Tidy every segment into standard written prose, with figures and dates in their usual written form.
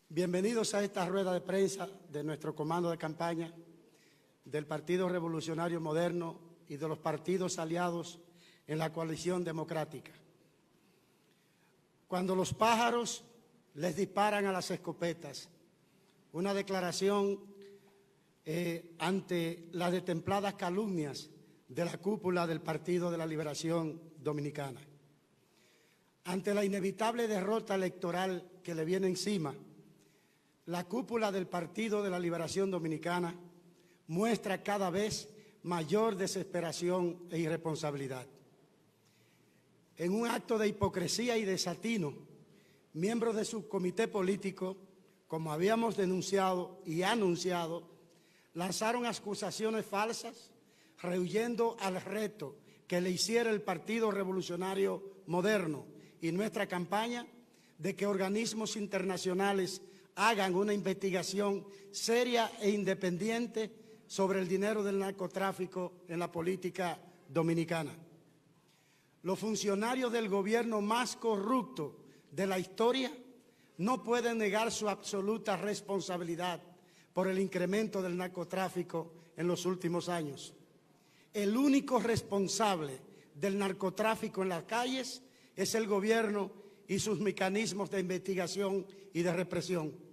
Bienvenidos a esta rueda de prensa de nuestro comando de campaña del Partido Revolucionario Moderno y de los partidos aliados en la coalición democrática. Cuando los pájaros les disparan a las escopetas, una declaración ante las destempladas calumnias de la cúpula del Partido de la Liberación Dominicana. Ante la inevitable derrota electoral que le viene encima, la cúpula del Partido de la Liberación Dominicana muestra cada vez mayor desesperación e irresponsabilidad. En un acto de hipocresía y desatino, miembros de su comité político, como habíamos denunciado y anunciado, lanzaron acusaciones falsas, rehuyendo al reto que le hiciera el Partido Revolucionario Moderno y nuestra campaña de que organismos internacionales hagan una investigación seria e independiente sobre el dinero del narcotráfico en la política dominicana. Los funcionarios del gobierno más corrupto de la historia no pueden negar su absoluta responsabilidad por el incremento del narcotráfico en los últimos años. El único responsable del narcotráfico en las calles es el gobierno y sus mecanismos de investigación y de represión.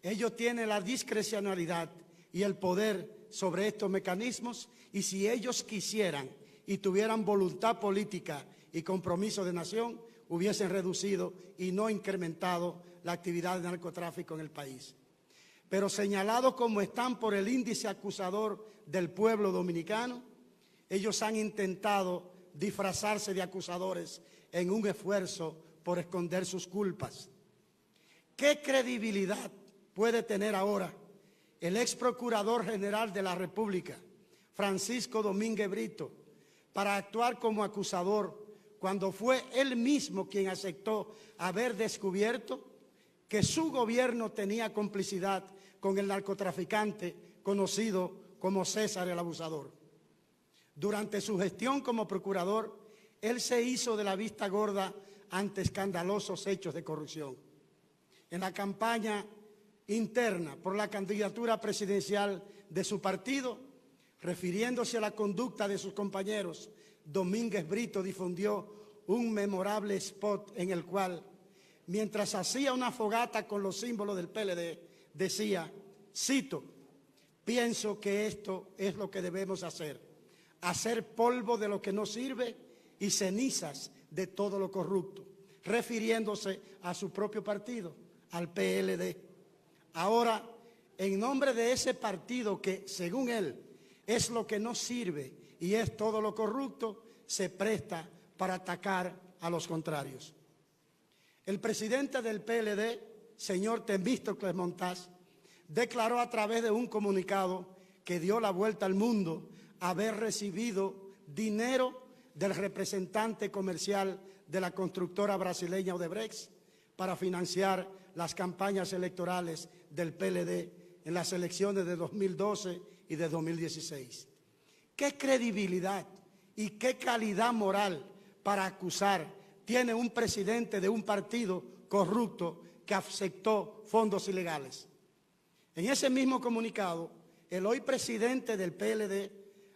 Ellos tienen la discrecionalidad y el poder sobre estos mecanismos, y si ellos quisieran y tuvieran voluntad política y compromiso de nación, hubiesen reducido y no incrementado la actividad de narcotráfico en el país. Pero señalados como están por el índice acusador del pueblo dominicano, ellos han intentado disfrazarse de acusadores en un esfuerzo por esconder sus culpas. ¿Qué credibilidad puede tener ahora el ex procurador general de la República, Francisco Domínguez Brito, para actuar como acusador cuando fue él mismo quien aceptó haber descubierto que su gobierno tenía complicidad con el narcotraficante conocido como César el Abusador? Durante su gestión como procurador, él se hizo de la vista gorda ante escandalosos hechos de corrupción. En la campaña interna por la candidatura presidencial de su partido, refiriéndose a la conducta de sus compañeros, Domínguez Brito difundió un memorable spot en el cual, mientras hacía una fogata con los símbolos del PLD, decía, cito, pienso que esto es lo que debemos hacer polvo de lo que no sirve y cenizas de todo lo corrupto, refiriéndose a su propio partido, al PLD. Ahora, en nombre de ese partido que, según él, es lo que no sirve y es todo lo corrupto, se presta para atacar a los contrarios. El presidente del PLD, señor Temístocles Montaz, declaró a través de un comunicado que dio la vuelta al mundo haber recibido dinero del representante comercial de la constructora brasileña Odebrecht para financiar las campañas electorales del PLD en las elecciones de 2012 y de 2016. ¿Qué credibilidad y qué calidad moral para acusar tiene un presidente de un partido corrupto que aceptó fondos ilegales? En ese mismo comunicado, el hoy presidente del PLD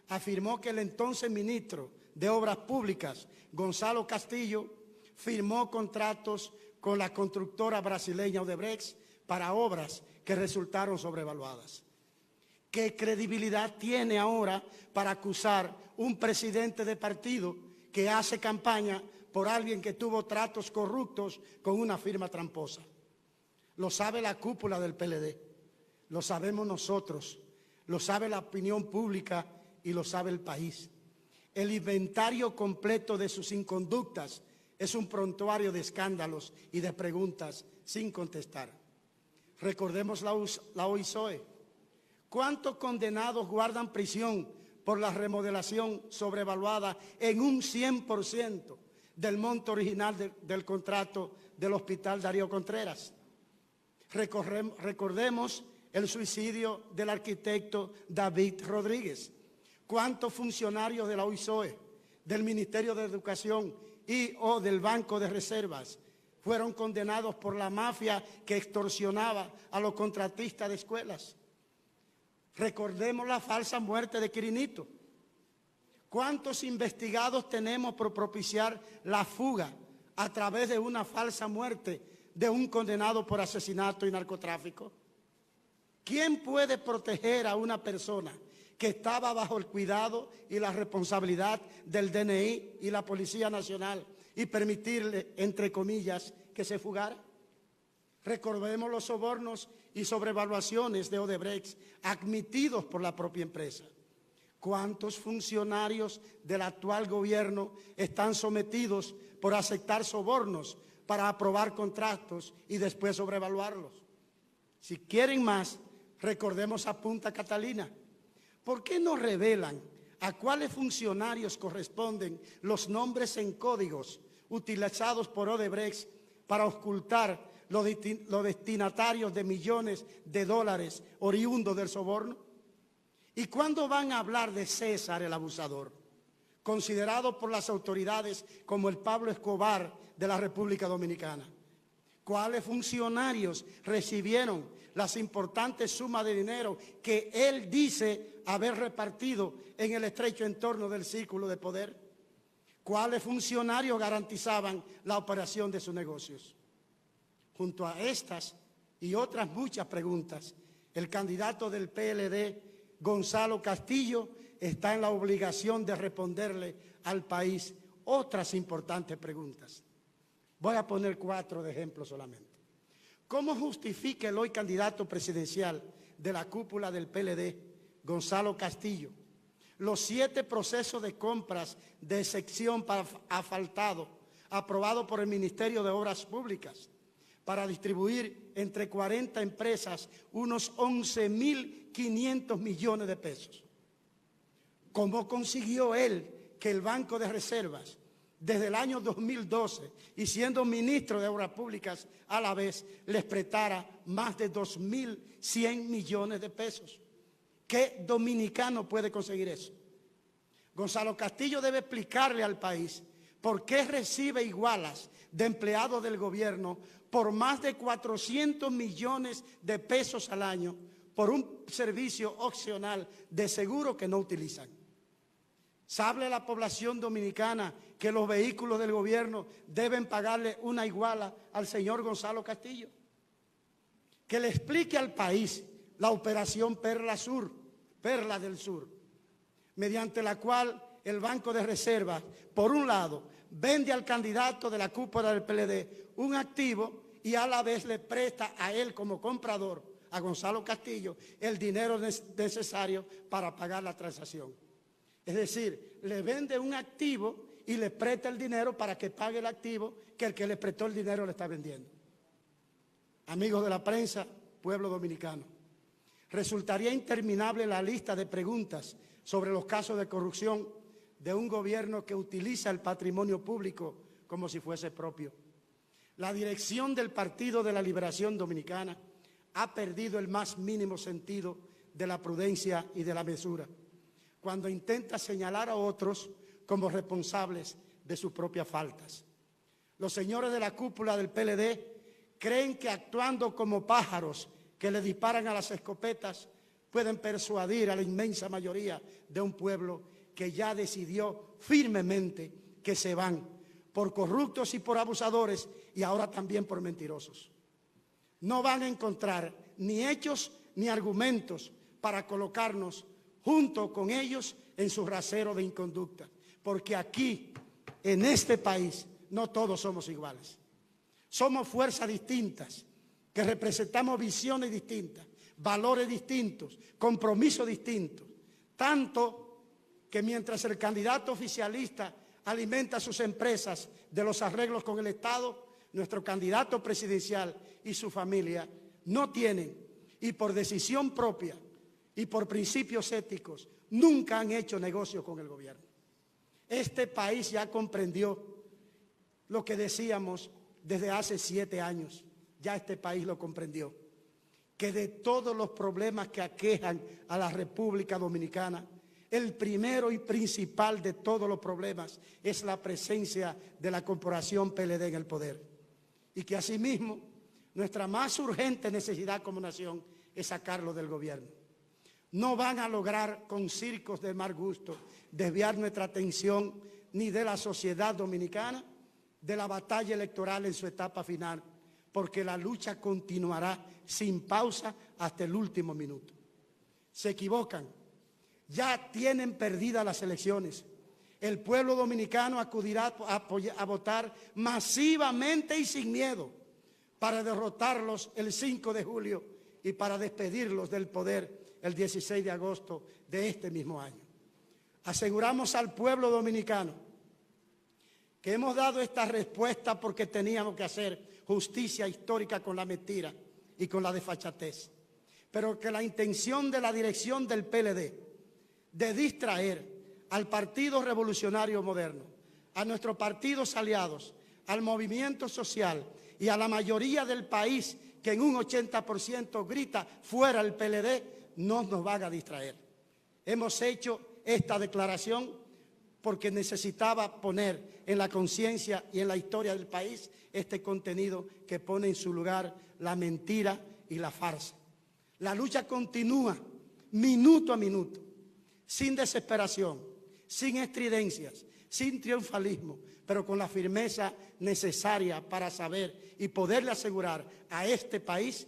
afirmó que el entonces ministro de Obras Públicas, Gonzalo Castillo, firmó contratos con la constructora brasileña Odebrecht para obras que resultaron sobrevaluadas. ¿Qué credibilidad tiene ahora para acusar un presidente de partido que hace campaña por alguien que tuvo tratos corruptos con una firma tramposa? Lo sabe la cúpula del PLD, lo sabemos nosotros, lo sabe la opinión pública y lo sabe el país. El inventario completo de sus inconductas es un prontuario de escándalos y de preguntas sin contestar. Recordemos la OISOE. ¿Cuántos condenados guardan prisión por la remodelación sobrevaluada en un 100% del monto original del contrato del Hospital Darío Contreras? Recordemos el suicidio del arquitecto David Rodríguez. ¿Cuántos funcionarios de la OISOE, del Ministerio de Educación y o del Banco de Reservas fueron condenados por la mafia que extorsionaba a los contratistas de escuelas. Recordemos la falsa muerte de Quirinito. ¿Cuántos investigados tenemos por propiciar la fuga a través de una falsa muerte de un condenado por asesinato y narcotráfico? ¿Quién puede proteger a una persona que estaba bajo el cuidado y la responsabilidad del DNI y la Policía Nacional y permitirle, entre comillas, que se fugara? Recordemos los sobornos y sobrevaluaciones de Odebrecht admitidos por la propia empresa. ¿Cuántos funcionarios del actual gobierno están sometidos por aceptar sobornos para aprobar contratos y después sobrevaluarlos? Si quieren más, recordemos a Punta Catalina. ¿Por qué no revelan a cuáles funcionarios corresponden los nombres en códigos utilizados por Odebrecht para ocultar los destinatarios de millones de dólares oriundos del soborno? ¿Y cuándo van a hablar de César el abusador, considerado por las autoridades como el Pablo Escobar de la República Dominicana? ¿Cuáles funcionarios recibieron las importantes sumas de dinero que él dice haber repartido en el estrecho entorno del círculo de poder? ¿Cuáles funcionarios garantizaban la operación de sus negocios? Junto a estas y otras muchas preguntas, el candidato del PLD, Gonzalo Castillo, está en la obligación de responderle al país otras importantes preguntas. Voy a poner 4 de ejemplos solamente. ¿Cómo justifica el hoy candidato presidencial de la cúpula del PLD, Gonzalo Castillo, los 7 procesos de compras de sección para asfaltado aprobados por el Ministerio de Obras Públicas para distribuir entre 40 empresas unos 11.500 millones de pesos? ¿Cómo consiguió él que el Banco de Reservas, desde el año 2012 y siendo ministro de Obras Públicas a la vez, les prestara más de 2.100 millones de pesos? ¿Qué dominicano puede conseguir eso? Gonzalo Castillo debe explicarle al país por qué recibe igualas de empleados del gobierno por más de 400 millones de pesos al año por un servicio opcional de seguro que no utilizan. ¿Sabe la población dominicana que los vehículos del gobierno deben pagarle una iguala al señor Gonzalo Castillo? Que le explique al país la operación Perla del Sur, mediante la cual el Banco de Reservas, por un lado, vende al candidato de la cúpula del PLD un activo y a la vez le presta a él como comprador, a Gonzalo Castillo, el dinero necesario para pagar la transacción. Es decir, le vende un activo y le presta el dinero para que pague el activo que el que le prestó el dinero le está vendiendo. Amigos de la prensa, pueblo dominicano, resultaría interminable la lista de preguntas sobre los casos de corrupción de un gobierno que utiliza el patrimonio público como si fuese propio. La dirección del Partido de la Liberación Dominicana ha perdido el más mínimo sentido de la prudencia y de la mesura cuando intenta señalar a otros como responsables de sus propias faltas. Los señores de la cúpula del PLD creen que actuando como pájaros que le disparan a las escopetas pueden persuadir a la inmensa mayoría de un pueblo que ya decidió firmemente que se van por corruptos y por abusadores y ahora también por mentirosos. No van a encontrar ni hechos ni argumentos para colocarnos junto con ellos en su rasero de inconducta, porque aquí, en este país, no todos somos iguales. Somos fuerzas distintas, que representamos visiones distintas, valores distintos, compromisos distintos, tanto que mientras el candidato oficialista alimenta sus empresas de los arreglos con el Estado, nuestro candidato presidencial y su familia no tienen, y por decisión propia y por principios éticos, nunca han hecho negocio con el gobierno. Este país ya comprendió lo que decíamos desde hace 7 años, ya este país lo comprendió, que de todos los problemas que aquejan a la República Dominicana, el primero y principal de todos los problemas es la presencia de la corporación PLD en el poder. y que asimismo nuestra más urgente necesidad como nación es sacarlo del gobierno. No van a lograr con circos de mal gusto desviar nuestra atención ni de la sociedad dominicana, de la batalla electoral en su etapa final, porque la lucha continuará sin pausa hasta el último minuto. Se equivocan, ya tienen perdidas las elecciones. El pueblo dominicano acudirá a votar masivamente y sin miedo para derrotarlos el 5 de julio y para despedirlos del poder el 16 de agosto de este mismo año. Aseguramos al pueblo dominicano que hemos dado esta respuesta porque teníamos que hacer justicia histórica con la mentira y con la desfachatez, pero que la intención de la dirección del PLD de distraer al Partido Revolucionario Moderno, a nuestros partidos aliados, al movimiento social y a la mayoría del país que en un 80% grita fuera el PLD, no nos van a distraer. Hemos hecho esta declaración porque necesitaba poner en la conciencia y en la historia del país este contenido que pone en su lugar la mentira y la farsa. La lucha continúa minuto a minuto, sin desesperación, sin estridencias, sin triunfalismo, pero con la firmeza necesaria para saber y poderle asegurar a este país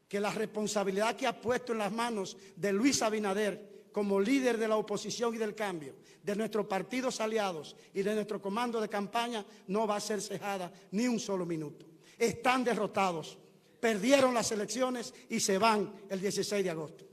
que la responsabilidad que ha puesto en las manos de Luis Abinader como líder de la oposición y del cambio, de nuestros partidos aliados y de nuestro comando de campaña, no va a ser cejada ni un solo minuto. Están derrotados, perdieron las elecciones y se van el 16 de agosto.